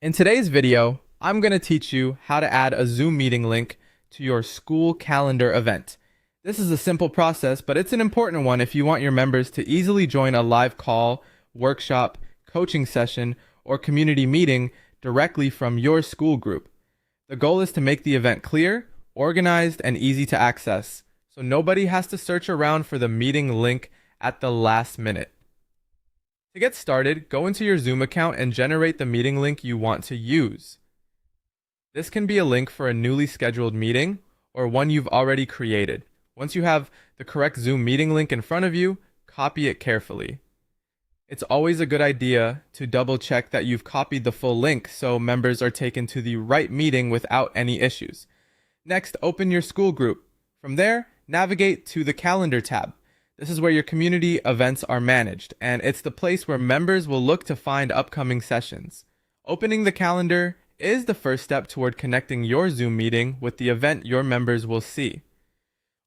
In today's video, I'm going to teach you how to add a Zoom meeting link to your school calendar event. This is a simple process, but it's an important one if you want your members to easily join a live call, workshop, coaching session, or community meeting directly from your school group. The goal is to make the event clear, organized, and easy to access, so nobody has to search around for the meeting link at the last minute. To get started, go into your Zoom account and generate the meeting link you want to use. This can be a link for a newly scheduled meeting or one you've already created. Once you have the correct Zoom meeting link in front of you, copy it carefully. It's always a good idea to double check that you've copied the full link so members are taken to the right meeting without any issues. Next, open your school group. From there, navigate to the Calendar tab. This is where your community events are managed, and it's the place where members will look to find upcoming sessions. Opening the calendar is the first step toward connecting your Zoom meeting with the event your members will see.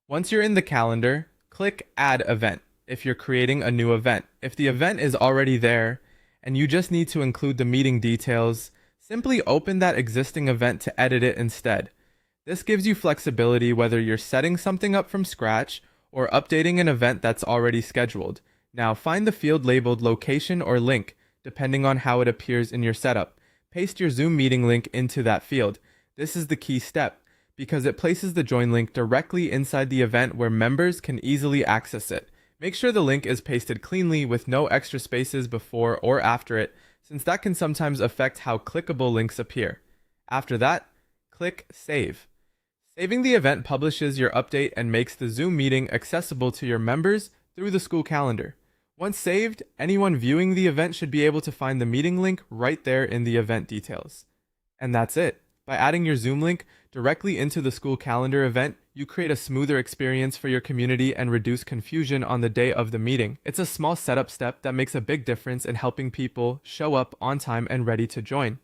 Once you're in the calendar, click Add Event if you're creating a new event. If the event is already there and you just need to include the meeting details, simply open that existing event to edit it instead. This gives you flexibility whether you're setting something up from scratch or updating an event that's already scheduled. Now find the field labeled location or link, depending on how it appears in your setup. Paste your Zoom meeting link into that field. This is the key step, because it places the join link directly inside the event where members can easily access it. Make sure the link is pasted cleanly with no extra spaces before or after it, since that can sometimes affect how clickable links appear. After that, click Save. Saving the event publishes your update and makes the Zoom meeting accessible to your members through the school calendar. Once saved, anyone viewing the event should be able to find the meeting link right there in the event details. And that's it. By adding your Zoom link directly into the school calendar event, you create a smoother experience for your community and reduce confusion on the day of the meeting. It's a small setup step that makes a big difference in helping people show up on time and ready to join.